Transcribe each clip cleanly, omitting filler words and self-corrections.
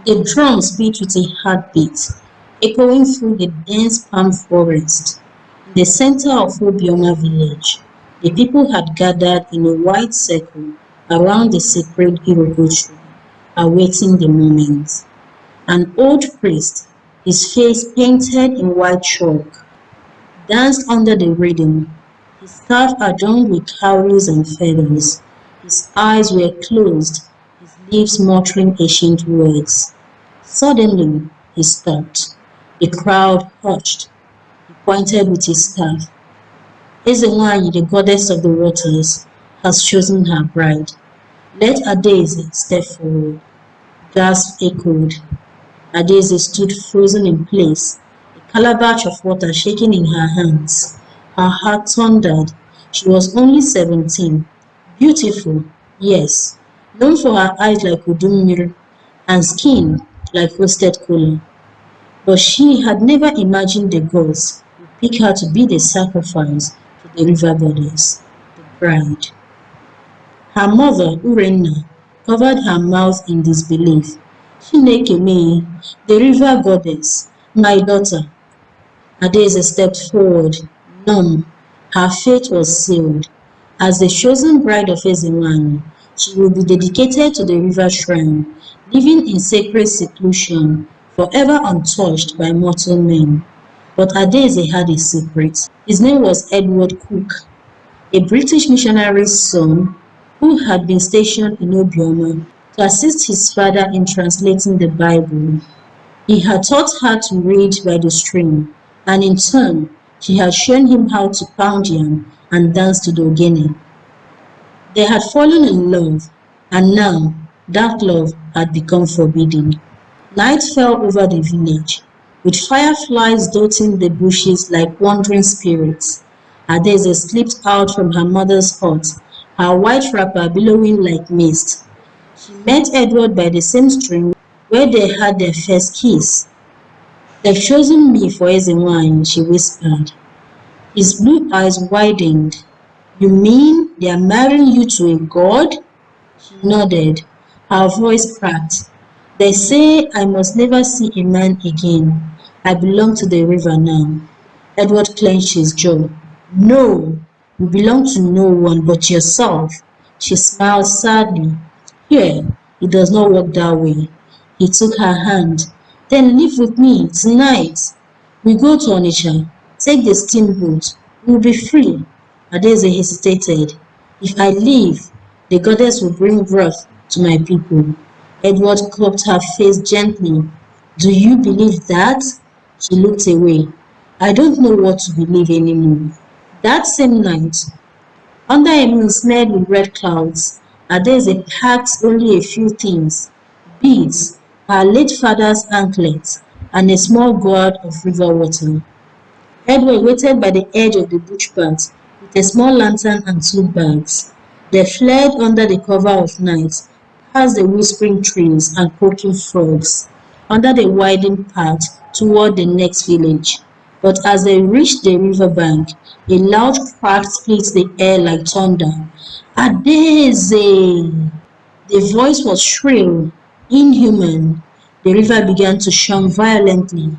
The drums beat with a heartbeat, echoing through the dense palm forest. In the center of Obioma village, the people had gathered in a wide circle around the sacred iroko tree, awaiting the moment. An old priest, his face painted in white chalk, danced under the rhythm, his staff adorned with cowries and feathers. His eyes were closed, his lips muttering ancient words. Suddenly he stopped. The crowd hushed. He pointed with his staff. Ezenwayi, the goddess of the waters, has chosen her bride. Let Adaeze step forward. Gasps echoed. Adaeze stood frozen in place, a calabash of water shaking in her hands. Her heart thundered. She was only 17. Beautiful, yes, known for her eyes like udummiri and skin like roasted kola. But she had never imagined the gods would pick her to be the sacrifice to the river goddess, the bride. Her mother, Urenna, covered her mouth in disbelief. Chineke me, the river goddess, my daughter. Adaeze stepped forward, numb. Her fate was sealed. As the chosen bride of Ezenwani, she would be dedicated to the river shrine, living in sacred seclusion, forever untouched by mortal men. But Adaeze had a secret. His name was Edward Cook, a British missionary's son who had been stationed in Obioma to assist his father in translating the Bible. He had taught her to read by the stream, and in turn, she had shown him how to pound yam and dance to the ogene. They had fallen in love, and now that love had become forbidden. Night fell over the village, with fireflies dotting the bushes like wandering spirits. Adaeze slipped out from her mother's hut, her white wrapper billowing like mist. She met Edward by the same stream where they had their first kiss. "They've chosen me for Ezenwine," she whispered. His blue eyes widened. "You mean they're marrying you to a god?" She nodded. Her voice cracked. "They say I must never see a man again. I belong to the river now." Edward clenched his jaw. "No, you belong to no one but yourself." She smiled sadly. "Here, it does not work that way." He took her hand. "Then live with me tonight. We go to Onitsha. Take the steamboat. We will be free." Adaeze hesitated. "If I leave, the goddess will bring wrath to my people." Edward cupped her face gently. "Do you believe that?" She looked away. "I don't know what to believe anymore." That same night, under a moon smeared with red clouds, Adaeze packed only a few things: beads, her late father's anklets, and a small gourd of river water. Edward waited by the edge of the bush path with a small lantern and two bags. They fled under the cover of night, past the whispering trees and croaking frogs, under the winding path toward the next village. But as they reached the river bank, a loud crack split the air like thunder. "Adaeze!" The voice was shrill, inhuman. The river began to churn violently.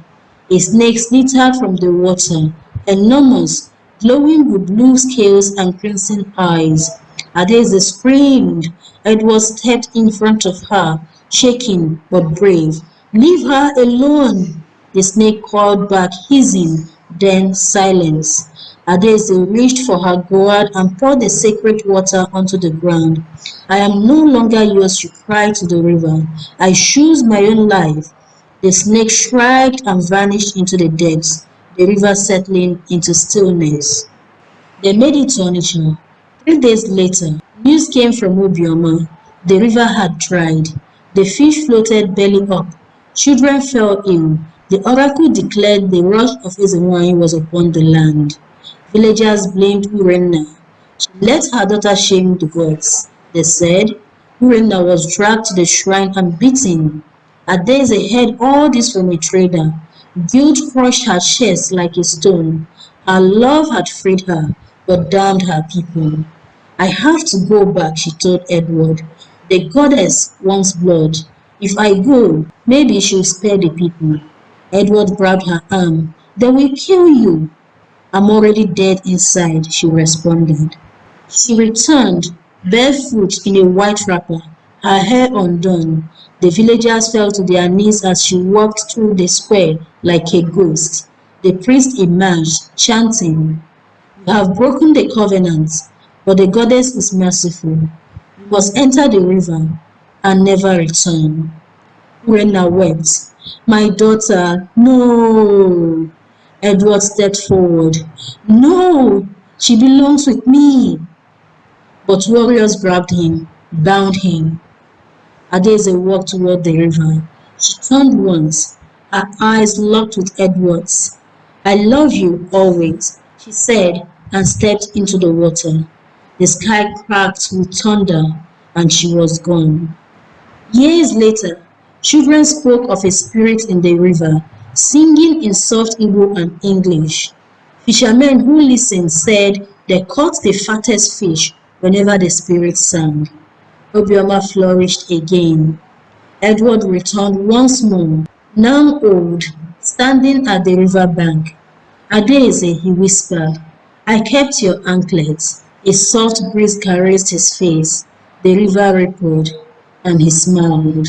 A snake slithered from the water, enormous, glowing with blue scales and crimson eyes. Adaeze screamed. Edward stepped in front of her, shaking but brave. "Leave her alone!" The snake called back, hissing, then silence. Adaeze reached for her gourd and poured the sacred water onto the ground. "I am no longer yours," she cried to the river. "I choose my own life." The snake shrieked and vanished into the depths, the river settling into stillness. They made it to Onitsha. 3 days later, news came from Obioma. The river had dried. The fish floated belly up. Children fell ill. The oracle declared the wrath of Ezenwine was upon the land. Villagers blamed Urenna. She let her daughter shame the gods. They said Urenna was dragged to the shrine and beaten. Adaeze heard all this from a trader. Guilt crushed her chest like a stone. Her love had freed her, but damned her people. "I have to go back," she told Edward. "The goddess wants blood. If I go, maybe she'll spare the people. Edward grabbed her arm. They will kill you. I'm already dead inside, she responded. She returned, barefoot in a white wrapper, her hair undone. The villagers fell to their knees as she walked through the square like a ghost. The priest emerged, chanting, "You have broken the covenant, but the goddess is merciful. You must enter the river and never return." Rena wept. "My daughter, no!" Edward stepped forward. "No! She belongs with me!" But warriors grabbed him, bound him. Adaeze walked toward the river. She turned once, her eyes locked with Edward's. "I love you always," she said, and stepped into the water. The sky cracked with thunder, and she was gone. Years later, children spoke of a spirit in the river, singing in soft Igbo and English. Fishermen who listened said they caught the fattest fish whenever the spirit sang. Obioma flourished again. Edward returned once more, now old, standing at the river bank. "Adaeze," he whispered, "I kept your anklets." A soft breeze caressed his face. The river rippled, and he smiled.